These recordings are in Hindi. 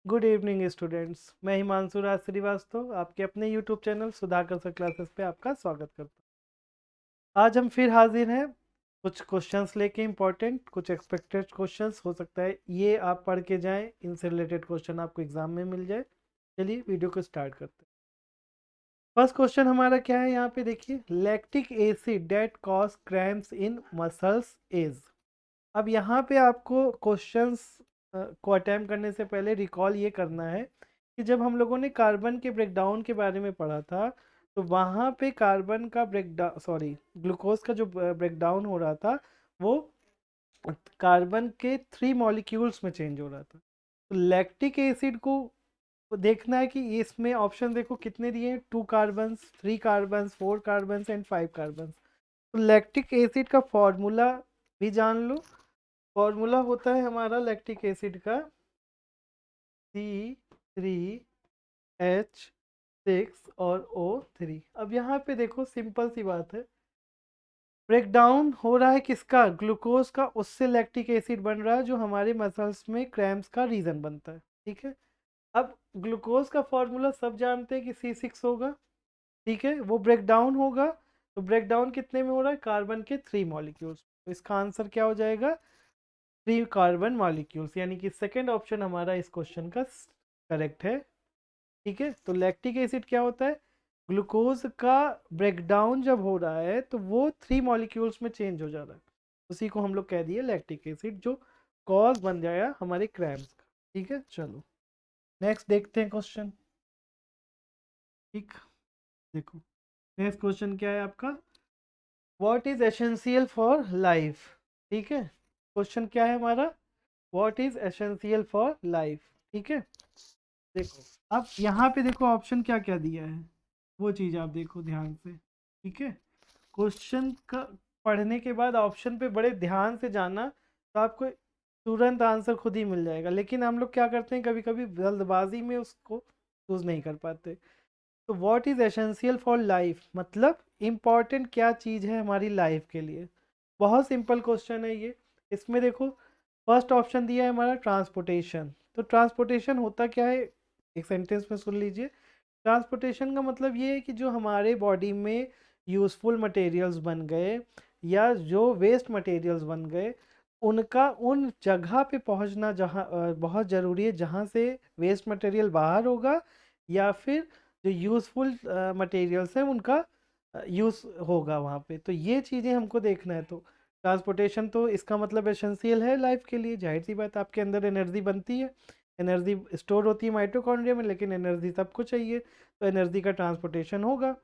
Good evening students. मैं हिमांशु राज श्रीवास्तव आपके अपने YouTube channel Sudhakar sir classes पे आपका स्वागत करता हूँ। आज हम फिर हाजिर हैं कुछ क्वेश्चंस लेके, इंपॉर्टेंट कुछ एक्सपेक्टेड क्वेश्चंस हो सकता है ये आप पढ़ के जाएं, इनसे रिलेटेड क्वेश्चन आपको एग्जाम में मिल जाए। चलिए वीडियो को स्टार्ट करते हैं। फर्स्ट क्वेश्चन हमारा क्या है, यहाँ पे देखिए, lactic acid that cause cramps in muscles is. अब यहाँ पे आपको क्वेश्चंस को अटेम्प्ट करने से पहले रिकॉल ये करना है कि जब हम लोगों ने कार्बन के ब्रेकडाउन के बारे में पढ़ा था, तो वहाँ पे कार्बन का ब्रेकडाउन, सॉरी, ग्लूकोज का जो ब्रेकडाउन हो रहा था वो कार्बन के 3 मॉलिक्यूल्स में चेंज हो रहा था। तो लैक्टिक एसिड को देखना है कि इसमें ऑप्शन देखो कितने दिए हैं, 2 carbons, 3 carbons, 4 carbons and 5 carbons. तो लैक्टिक एसिड का फॉर्मूला भी जान लो। फॉर्मूला होता है हमारा लैक्टिक एसिड का C3H6 और O3। अब यहाँ पे देखो सिंपल सी बात है, ब्रेकडाउन हो रहा है किसका, ग्लूकोज का, उससे लैक्टिक एसिड बन रहा है जो हमारे मसल्स में क्रैम्प्स का रीज़न बनता है। ठीक है, अब ग्लूकोज का फॉर्मूला सब जानते हैं कि C6 होगा। ठीक है, वो ब्रेकडाउन होगा, तो ब्रेकडाउन कितने में हो रहा है, कार्बन के 3 मॉलिक्यूल्स। तो इसका आंसर क्या हो जाएगा, 3 कार्बन मॉलिक्यूल्स, यानी कि सेकेंड ऑप्शन हमारा इस क्वेश्चन का करेक्ट है। ठीक है, तो लैक्टिक एसिड क्या होता है, ग्लूकोज का ब्रेकडाउन जब हो रहा है तो वो 3 मॉलिक्यूल्स में चेंज हो जा रहा है, उसी को हम लोग कह दिए लैक्टिक एसिड, जो कॉज बन जाएगा हमारे क्रैम्प्स का। ठीक है, चलो नेक्स्ट देखते हैं क्वेश्चन। ठीक, देखो नेक्स्ट क्वेश्चन क्या है आपका, what is essential for life. ठीक है, क्वेश्चन क्या है हमारा, what is essential for life. ठीक है, देखो अब यहाँ पे देखो ऑप्शन क्या क्या दिया है, वो चीज़ आप देखो ध्यान से। ठीक है, क्वेश्चन का पढ़ने के बाद ऑप्शन पे बड़े ध्यान से जाना, तो आपको तुरंत आंसर खुद ही मिल जाएगा। लेकिन हम लोग क्या करते हैं, कभी कभी जल्दबाजी में उसको चूज नहीं कर पाते। तो what is essential for life मतलब इम्पॉर्टेंट क्या चीज़ है हमारी लाइफ के लिए। बहुत सिंपल क्वेश्चन है ये। इसमें देखो फर्स्ट ऑप्शन दिया है हमारा ट्रांसपोर्टेशन। तो ट्रांसपोर्टेशन होता क्या है, एक सेंटेंस में सुन लीजिए। ट्रांसपोर्टेशन का मतलब ये है कि जो हमारे बॉडी में यूज़फुल मटेरियल्स बन गए या जो वेस्ट मटेरियल्स बन गए, उनका उन जगह पे पहुंचना जहाँ बहुत ज़रूरी है जहाँ से वेस्ट मटेरियल बाहर होगा, या फिर जो यूज़फुल मटेरियल्स हैं उनका यूज़ होगा वहाँ पे। तो ये चीज़ें हमको देखना है। तो ट्रांसपोर्टेशन तो इसका मतलब एसेंशियल है लाइफ के लिए। जाहिर सी बात, आपके अंदर एनर्जी बनती है, एनर्जी स्टोर होती है माइटोकॉन्ड्रिया में, लेकिन एनर्जी सबको चाहिए, तो एनर्जी का ट्रांसपोर्टेशन होगा।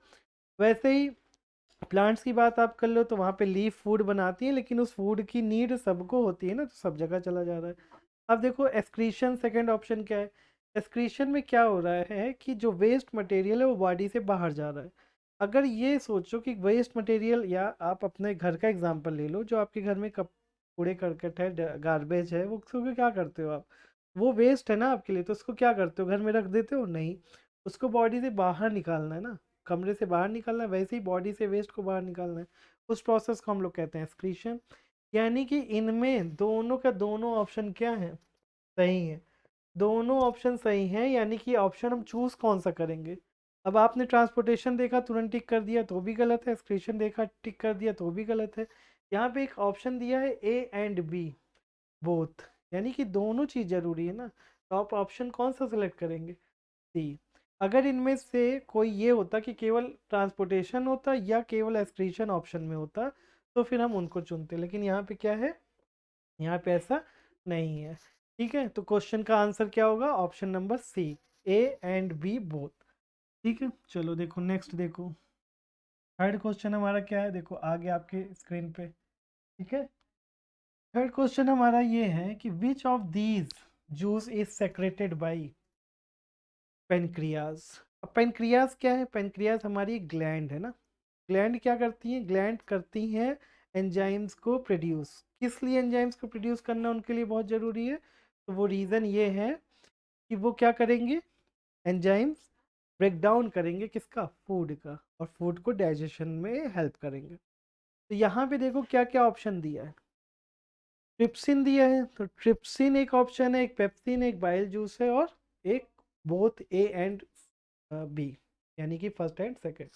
वैसे ही प्लांट्स की बात आप कर लो, तो वहाँ पे लीफ फूड बनाती है, लेकिन उस फूड की नीड सबको होती है ना, तो सब जगह चला जा रहा है। अब देखो एक्सक्रीशन, सेकंड ऑप्शन क्या है, एक्सक्रीशन में क्या हो रहा है कि जो वेस्ट मटेरियल है वो बॉडी से बाहर जा रहा है। अगर ये सोचो कि वेस्ट मटेरियल, या आप अपने घर का एग्जांपल ले लो, जो आपके घर में कप कूड़े करकट है, गार्बेज है, वो उसको क्या करते हो आप, वो वेस्ट है ना आपके लिए, तो उसको क्या करते हो, घर में रख देते हो, नहीं, उसको बॉडी से बाहर निकालना है ना, कमरे से बाहर निकालना है। वैसे ही बॉडी से वेस्ट को बाहर निकालना है, उस प्रोसेस को हम लोग कहते हैं एक्सक्रीशन। यानी कि इनमें दोनों का दोनों ऑप्शन क्या है, सही है। दोनों ऑप्शन सही हैं, यानी कि ऑप्शन हम चूज कौन सा करेंगे। अब आपने ट्रांसपोर्टेशन देखा तुरंत टिक कर दिया तो भी गलत है, एक्सक्रीशन देखा टिक कर दिया तो भी गलत है। यहाँ पे एक ऑप्शन दिया है ए एंड बी बोथ, यानी कि दोनों चीज़ जरूरी है ना, तो आप ऑप्शन कौन सा सिलेक्ट करेंगे, सी। अगर इनमें से कोई ये होता कि केवल ट्रांसपोर्टेशन होता या केवल एक्सक्रीशन ऑप्शन में होता, तो फिर हम उनको चुनते, लेकिन यहाँ पे क्या है, यहाँ पे ऐसा नहीं है। ठीक है, तो क्वेश्चन का आंसर क्या होगा, option number C, A and B both. ठीक है, चलो देखो नेक्स्ट देखो, थर्ड क्वेश्चन हमारा क्या है, देखो आगे आपके स्क्रीन पे। ठीक है, थर्ड क्वेश्चन हमारा ये है कि which of these juice is secreted by pancreas. अब पेनक्रियाज क्या है, पेनक्रियाज हमारी ग्लैंड है ना। ग्लैंड क्या करती हैं, ग्लैंड करती हैं एंजाइम्स को प्रोड्यूस। किस लिए एंजाइम्स को प्रोड्यूस करना उनके लिए बहुत ज़रूरी है, तो वो रीज़न ये है कि वो क्या करेंगे, एंजाइम्स ब्रेक डाउन करेंगे किसका, फूड का, और फूड को डाइजेशन में हेल्प करेंगे। तो यहाँ पे देखो क्या क्या ऑप्शन दिया है, ट्रिप्सिन दिया है, तो ट्रिप्सिन एक ऑप्शन है, एक पेप्सिन, एक बाइल जूस है, और एक बोथ ए एंड बी, यानी कि फर्स्ट एंड सेकंड।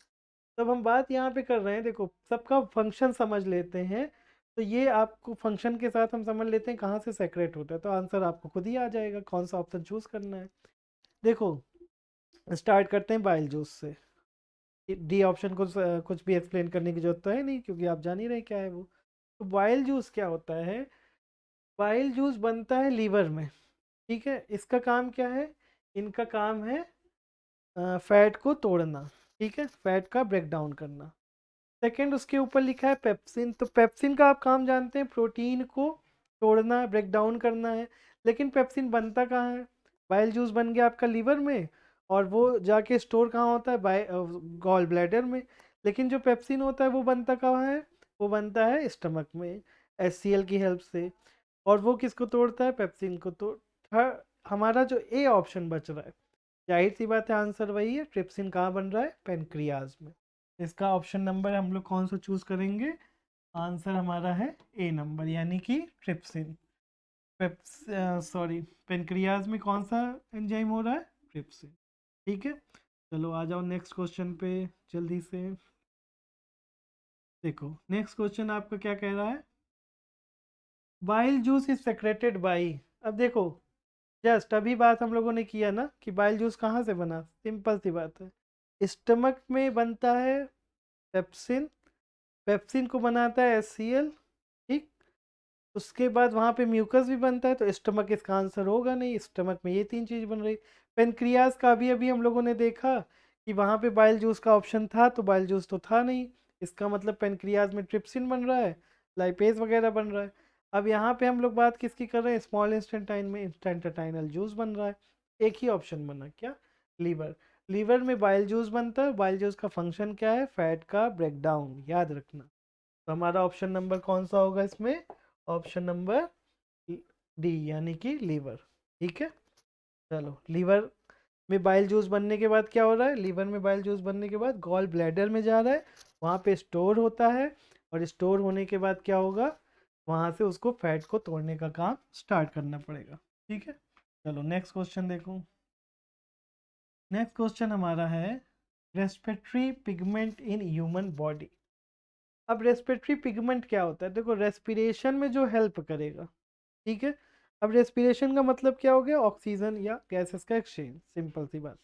तब हम बात यहाँ पे कर रहे हैं, देखो सबका फंक्शन समझ लेते हैं, तो ये आपको फंक्शन के साथ हम समझ लेते हैं कहाँ से सेक्रेट होता है, तो आंसर आपको खुद ही आ जाएगा कौन सा ऑप्शन चूज करना है। देखो स्टार्ट करते हैं बाइल जूस से। डी ऑप्शन को कुछ भी एक्सप्लेन करने की जरूरत तो है नहीं, क्योंकि आप जान ही रहे क्या है वो। तो बाइल जूस क्या होता है, बाइल जूस बनता है लीवर में, ठीक है। इसका काम क्या है, इनका काम है फैट को तोड़ना, ठीक है, फैट का ब्रेक डाउन करना। सेकंड उसके ऊपर लिखा है पेप्सिन, तो पेप्सिन का आप काम जानते हैं, प्रोटीन को तोड़ना, ब्रेक डाउन करना है। लेकिन पेप्सिन बनता कहाँ है, बाइल जूस बन गया आपका लीवर में, और वो जाके स्टोर कहाँ होता है, बाय गॉल ब्लैडर में। लेकिन जो पेप्सिन होता है वो बनता कहाँ है, वो बनता है स्टमक में, HCl की हेल्प से। और वो किसको तोड़ता है, पेप्सिन को। तो हमारा जो ए ऑप्शन बच रहा है, जाहिर सी बात है आंसर वही है, ट्रिप्सिन कहाँ बन रहा है, पेनक्रियाज में। इसका ऑप्शन नंबर हम लोग कौन सा चूज करेंगे, आंसर हमारा है ए नंबर, यानी कि ट्रिप्सिन। पेप्स सॉरी, पेनक्रियाज में कौन सा एंजाइम हो रहा है, ट्रिप्सिन। ठीक है, चलो आ जाओ नेक्स्ट क्वेश्चन पे जल्दी से। देखो नेक्स्ट क्वेश्चन आपका क्या कह रहा है, bile juice is secreted by. अब देखो जस्ट अभी बात हम लोगों ने किया ना कि बाइल जूस कहाँ से बना, सिंपल सी बात है, स्टमक में बनता है पेप्सिन, पेप्सिन को बनाता है HCl, ठीक। उसके बाद वहाँ पे म्यूकस भी बनता है, तो स्टमक इसका आंसर होगा नहीं, स्टमक में ये तीन चीज़ बन रही। पेनक्रियाज का अभी अभी हम लोगों ने देखा कि वहाँ पे बाइल जूस का ऑप्शन था, तो बाइल जूस तो था नहीं, इसका मतलब पेनक्रियाज में ट्रिप्सिन बन रहा है, लाइपेज वगैरह बन रहा है। अब यहाँ पे हम लोग बात किसकी कर रहे हैं, स्मॉल इंस्टेंटाइन में इंस्टेंटाइनल जूस बन रहा है। एक ही ऑप्शन बना क्या, लीवर। लीवर में बाइल जूस बनता है, बाइल जूस का फंक्शन क्या है, फैट का ब्रेक डाउन, याद रखना। तो हमारा ऑप्शन नंबर कौन सा होगा इसमें, ऑप्शन नंबर डी, यानी कि लीवर। ठीक है, चलो लीवर में बाइल जूस बनने के बाद क्या हो रहा है, लीवर में बाइल जूस बनने के बाद गॉल ब्लैडर में जा रहा है, वहाँ पे स्टोर होता है, और स्टोर होने के बाद क्या होगा, वहाँ से उसको फैट को तोड़ने का काम स्टार्ट करना पड़ेगा। ठीक है, चलो नेक्स्ट क्वेश्चन देखो। नेक्स्ट क्वेश्चन हमारा है respiratory pigment in human body. अब रेस्पिरेटरी पिगमेंट क्या होता है, देखो रेस्पिरेशन में जो हेल्प करेगा, ठीक है। अब रेस्पिरेशन का मतलब क्या हो गया, ऑक्सीजन या गैसेस का एक्सचेंज, सिंपल सी बात।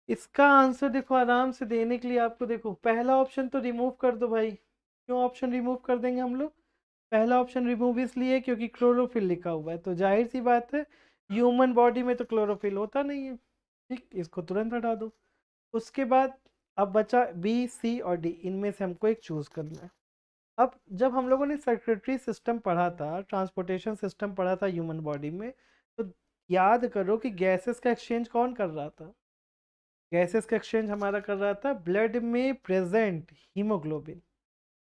इसका आंसर देखो आराम से देने के लिए आपको, देखो पहला ऑप्शन तो रिमूव कर दो भाई। क्यों ऑप्शन रिमूव कर देंगे हम लोग, पहला ऑप्शन रिमूव इसलिए क्योंकि क्लोरोफिल लिखा हुआ है, तो जाहिर सी बात है ह्यूमन बॉडी में तो क्लोरोफिल होता नहीं है, ठीक, इसको तुरंत हटा दो। उसके बाद अब बचा B, C और D, इनमें से हमको एक चूज करना है। अब जब हम लोगों ने सर्कुलेटरी सिस्टम पढ़ा था, ट्रांसपोर्टेशन सिस्टम पढ़ा था ह्यूमन बॉडी में, तो याद करो कि गैसेस का एक्सचेंज कौन कर रहा था, गैसेस का एक्सचेंज हमारा कर रहा था ब्लड में प्रेजेंट हीमोग्लोबिन।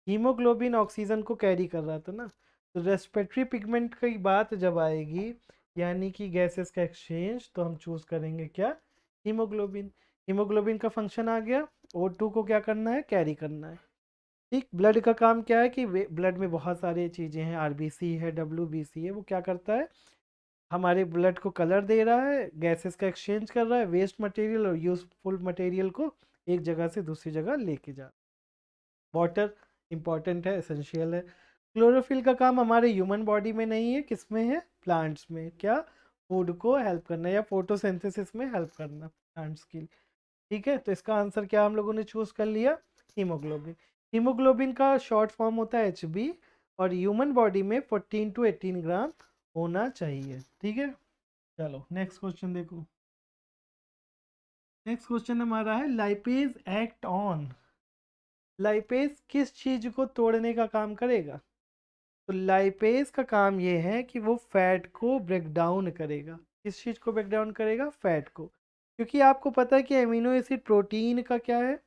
हीमोग्लोबिन ऑक्सीजन को कैरी कर रहा था ना। तो रेस्पिरेटरी पिगमेंट की बात जब आएगी, यानी कि गैसेस का एक्सचेंज, तो हम चूज करेंगे क्या, हीमोग्लोबिन। हीमोग्लोबिन का फंक्शन आ गया, O2 को क्या करना है, कैरी करना है, ठीक। ब्लड का काम क्या है कि ब्लड में बहुत सारी चीज़ें हैं, RBC है, WBC है, वो क्या करता है, हमारे ब्लड को कलर दे रहा है, गैसेस का एक्सचेंज कर रहा है, वेस्ट मटेरियल और यूजफुल मटेरियल को एक जगह से दूसरी जगह लेके जा। वाटर इंपॉर्टेंट है, एसेंशियल है। क्लोरोफिल का काम हमारे ह्यूमन बॉडी में नहीं है, किस में है, प्लांट्स में, क्या, फूड को हेल्प करना या फोटोसिंथेसिस में हेल्प करना प्लांट्स की। ठीक है, तो इसका आंसर क्या हम लोगों ने चूज कर लिया, हीमोग्लोबिन। हीमोग्लोबिन का शॉर्ट फॉर्म होता है HB, और ह्यूमन बॉडी में 14 to 18 ग्राम होना चाहिए। ठीक है, चलो नेक्स्ट क्वेश्चन देखो। नेक्स्ट क्वेश्चन हमारा है लाइपेज एक्ट ऑन। लाइपेज किस चीज को तोड़ने का काम करेगा, तो लाइपेज का काम ये है कि वो फैट को ब्रेक डाउन करेगा। किस चीज को ब्रेक डाउन करेगा, फैट को। क्योंकि आपको पता है कि एमिनो एसिड प्रोटीन का क्या है,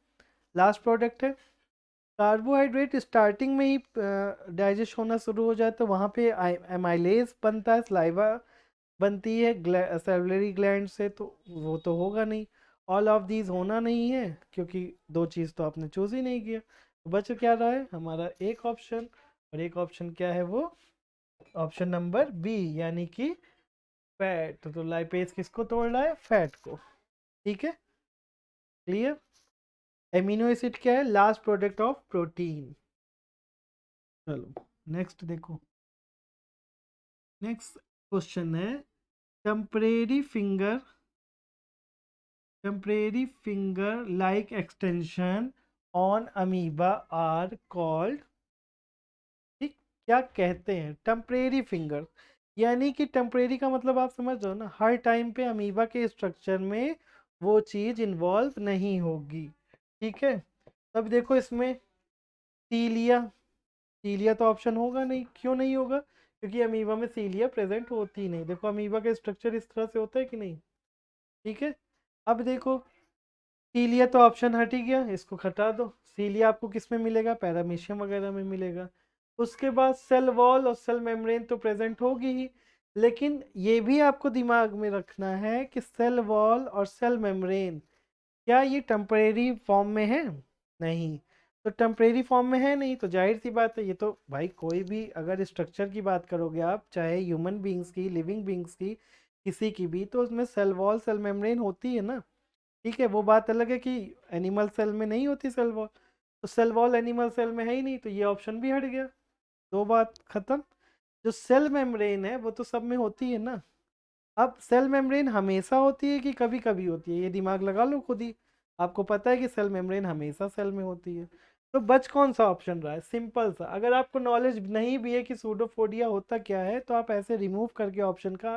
लास्ट प्रोडक्ट है। कार्बोहाइड्रेट स्टार्टिंग में ही डाइजेस्ट होना शुरू हो जाए, तो वहाँ पे एमाइलेज बनता है, सलाइवा बनती है सेलुलरी ग्लैंड से, तो वो तो होगा नहीं। ऑल ऑफ दीज होना नहीं है, क्योंकि दो चीज़ तो आपने चूज ही नहीं किया। तो बच क्या रहा है हमारा एक ऑप्शन, और एक ऑप्शन क्या है वो, ऑप्शन नंबर B, यानी कि फैट, तो लाइपेज किसको तोड़ रहा है? फैट को। ठीक है, क्लियर। एमिनो एसिड क्या है? Last product of protein. चलो नेक्स्ट देखो, नेक्स्ट क्वेश्चन है temporary finger, temporary finger like extension on amoeba are called, ठीक, क्या कहते हैं? टेम्परेरी फिंगर, यानी कि टेम्परेरी का मतलब आप समझ रहे हो ना, हर टाइम पे अमीबा के स्ट्रक्चर में वो चीज इन्वॉल्व नहीं होगी। ठीक है, अब देखो इसमें सीलिया, सीलिया तो ऑप्शन होगा नहीं, क्यों नहीं होगा? क्योंकि अमीबा में सीलिया प्रेजेंट होती ही नहीं। देखो अमीबा का स्ट्रक्चर इस तरह से होता है कि नहीं। ठीक है, अब देखो सीलिया तो ऑप्शन हट ही गया, इसको हटा दो। सीलिया आपको किस में मिलेगा? पैरामीशियम वगैरह में मिलेगा। उसके बाद सेल वॉल और सेल मेम्ब्रेन तो प्रेजेंट होगी ही, लेकिन ये भी आपको दिमाग में रखना है कि सेल वॉल और सेल मेम्ब्रेन क्या ये टेम्परेरी फॉर्म में है? नहीं। तो टेम्परेरी फॉर्म में है नहीं, तो जाहिर सी बात है ये तो भाई, कोई भी अगर स्ट्रक्चर की बात करोगे आप, चाहे ह्यूमन बींग्स की, लिविंग बींग्स की, किसी की भी, तो उसमें सेल वॉल सेल मेम्ब्रेन होती है ना। ठीक है, वो बात अलग है कि एनिमल सेल में नहीं होती सेल वॉल, तो सेल वॉल एनिमल सेल में है ही नहीं, तो ये ऑप्शन भी हट गया। दो बात खत्म। जो सेल मेम्ब्रेन है वो तो सब में होती है ना। अब सेल मेम्ब्रेन हमेशा होती है कि कभी कभी होती है, ये दिमाग लगा लो खुद ही। आपको पता है कि सेल मेम्ब्रेन हमेशा सेल में होती है। तो बच कौन सा ऑप्शन रहा है? सिंपल सा, अगर आपको नॉलेज नहीं भी है कि सूडोफोडिया होता क्या है, तो आप ऐसे रिमूव करके ऑप्शन का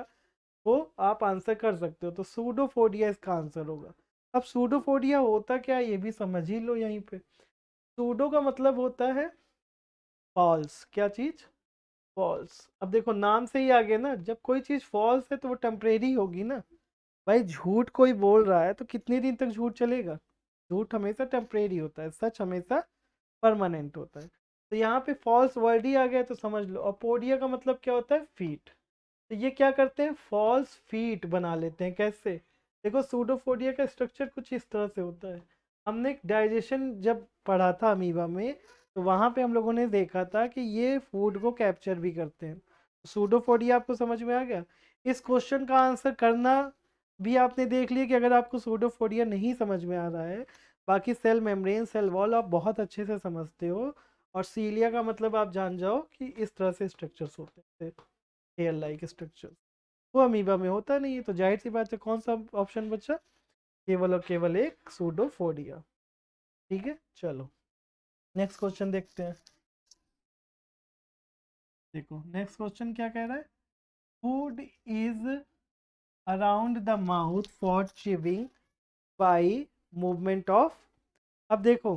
वो आप आंसर कर सकते हो। तो सूडोफोडिया इसका आंसर होगा। अब सूडोफोडिया होता क्या है ये भी समझ ही लो यहीं पे। सूडो का मतलब होता है फॉल्स, क्या चीज? फॉल्स। अब देखो नाम से ही आ गया ना, जब कोई चीज फॉल्स है तो वो टेम्परेरी होगी ना। भाई झूठ कोई बोल रहा है तो कितने दिन तक झूठ चलेगा? झूठ हमेशा टेम्परेरी होता है, सच हमेशा परमानेंट होता है। तो यहाँ पे फॉल्स वर्ड ही आ गया तो समझ लो। और पोडिया का मतलब क्या होता है? फीट। तो ये क्या करते हैं? फॉल्स फीट बना लेते हैं। कैसे? देखो सूडोफोडिया का स्ट्रक्चर कुछ इस तरह से होता है। हमने डाइजेशन जब पढ़ा था अमीबा में, तो वहाँ पे हम लोगों ने देखा था कि ये फूड को कैप्चर भी करते हैं। सूडोफोडिया आपको समझ में आ गया? इस क्वेश्चन का आंसर करना भी आपने देख लिया कि अगर आपको सूडोफोडिया नहीं समझ में आ रहा है, बाकी सेल मेम्ब्रेन सेल वॉल आप बहुत अच्छे से समझते हो, और सीलिया का मतलब आप जान जाओ कि इस तरह से स्ट्रक्चर्स होते हैं, हेयर लाइक स्ट्रक्चर, वो अमीबा में होता नहीं है। तो जाहिर सी बात है कौन सा ऑप्शन बचा? केवल और केवल एक, सूडोफोडिया। ठीक है, चलो नेक्स्ट क्वेश्चन देखते हैं। देखो नेक्स्ट क्वेश्चन क्या कह रहा है? Food is around the mouth for chewing by movement of, अब देखो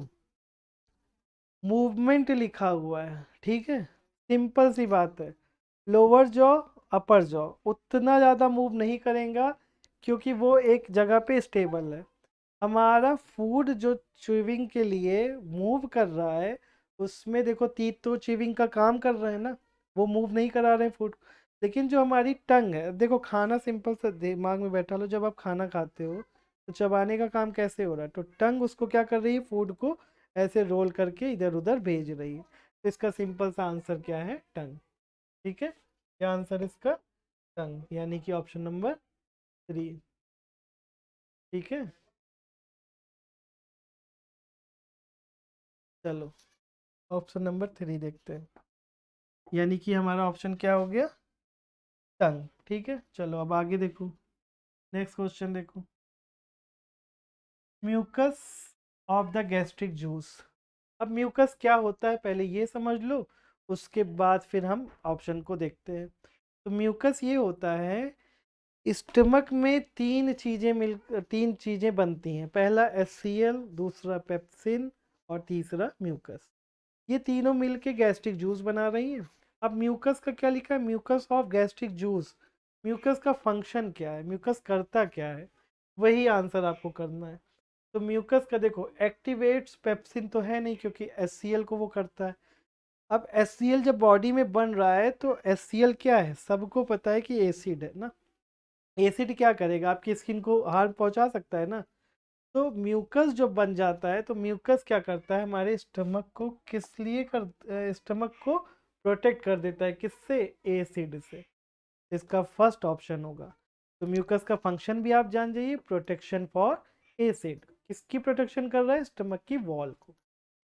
मूवमेंट लिखा हुआ है, ठीक है, सिंपल सी बात है। लोअर जॉ अपर जॉ उतना ज़्यादा मूव नहीं करेगा, क्योंकि वो एक जगह पे स्टेबल है। हमारा फूड जो च्यूइंग के लिए मूव कर रहा है, उसमें देखो तीत तो च्यूइंग का काम कर रहे हैं ना, वो मूव नहीं करा रहे हैं फूड। लेकिन जो हमारी टंग है, देखो खाना सिंपल सा दिमाग में बैठा लो, जब आप खाना खाते हो तो चबाने का काम कैसे हो रहा है? तो टंग उसको क्या कर रही है? फूड को ऐसे रोल करके इधर उधर भेज रही है। तो इसका सिंपल सा आंसर क्या है? टंग। ठीक है, क्या आंसर इसका? टंग, यानी कि ऑप्शन नंबर 3। ठीक है, चलो ऑप्शन नंबर 3 देखते हैं, यानी कि हमारा ऑप्शन क्या हो गया? टंग। ठीक है, चलो अब आगे देखो, नेक्स्ट क्वेश्चन देखो। Mucus of the gastric juice. अब म्यूकस क्या होता है पहले ये समझ लो, उसके बाद फिर हम ऑप्शन को देखते हैं। तो म्यूकस ये होता है, स्टमक में तीन चीज़ें बनती हैं। पहला HCl, दूसरा पेप्सिन, और तीसरा म्यूकस। ये तीनों मिलके गैस्ट्रिक जूस बना रही हैं। अब म्यूकस का क्या लिखा है? Mucus of gastric juice. Mucus का फंक्शन क्या है? म्यूकस करता क्या है? वही आंसर आपको करना है। तो म्यूकस का देखो, एक्टिवेट्स पेप्सिन तो है नहीं, क्योंकि HCl को वो करता है। अब HCl जब बॉडी में बन रहा है, तो HCl क्या है? सबको पता है कि एसिड है ना। एसिड क्या करेगा? आपकी स्किन को हार्म पहुंचा सकता है ना। तो म्यूकस जो बन जाता है, तो म्यूकस क्या करता है? हमारे स्टमक को किस लिए कर, स्टमक को प्रोटेक्ट कर देता है, किससे? एसिड से। इसका फर्स्ट ऑप्शन होगा। तो म्यूकस का फंक्शन भी आप जान जाइए, प्रोटेक्शन फॉर एसिड। किसकी प्रोटेक्शन कर रहा है? स्टमक की वॉल को।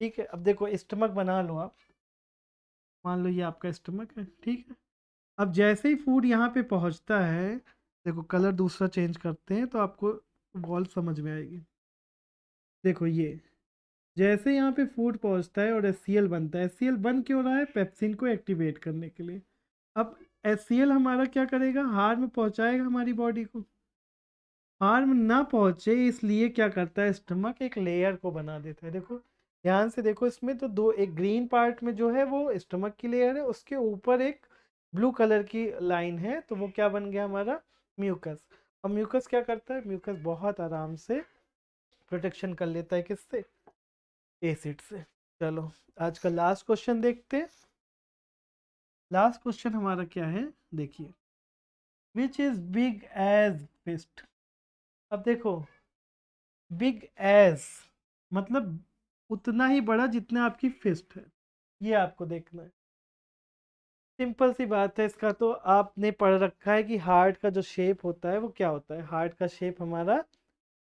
ठीक है, अब देखो स्टमक बना लो आप, मान लो ये आपका स्टमक है, ठीक है। अब जैसे ही फूड यहाँ पे पहुँचता है, देखो कलर दूसरा चेंज करते हैं तो आपको वॉल समझ में आएगी। देखो ये जैसे यहाँ पे फूड पहुँचता है और HCl बनता है, HCl बन क्यों रहा है? पेप्सिन को एक्टिवेट करने के लिए। अब HCl हमारा क्या करेगा? हार्म पहुँचाएगा हमारी बॉडी को। हार्म ना पहुँचे इसलिए क्या करता है स्टमक? एक लेयर को बना देता है। देखो ध्यान से देखो, इसमें तो दो, एक ग्रीन पार्ट में जो है वो स्टमक की लेयर है, उसके ऊपर एक ब्लू कलर की लाइन है, तो वो क्या बन गया हमारा? म्यूकस। और म्यूकस क्या करता है? म्यूकस बहुत आराम से प्रोटेक्शन कर लेता है, किससे? एसिड से। चलो आज का लास्ट क्वेश्चन देखते हैं। लास्ट क्वेश्चन हमारा क्या है, देखिए, which is big as fist. अब देखो बिग एज मतलब उतना ही बड़ा जितना आपकी फिस्ट है, ये आपको देखना है। सिंपल सी बात है, इसका तो आपने पढ़ रखा है कि हार्ट का जो शेप होता है वो क्या होता है? हार्ट का शेप हमारा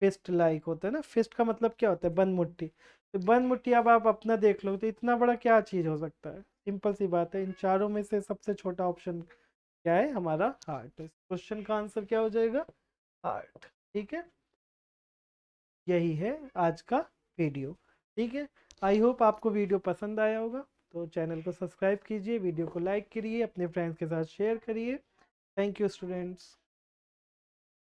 फिस्ट लाइक होता है ना। फिस्ट का मतलब क्या होता है? बंद मुट्ठी। तो बंद मुट्ठी अब आप अपना देख लो तो इतना बड़ा क्या चीज़ हो सकता है? सिंपल सी बात है, इन चारों में से सबसे छोटा ऑप्शन क्या है? हमारा हार्ट। तो इस क्वेश्चन का आंसर क्या हो जाएगा? हार्ट। ठीक है, यही है आज का वीडियो। ठीक है, आई होप आपको वीडियो पसंद आया होगा। तो चैनल को सब्सक्राइब कीजिए, वीडियो को लाइक करिए, अपने फ्रेंड्स के साथ शेयर करिए। Thank you students.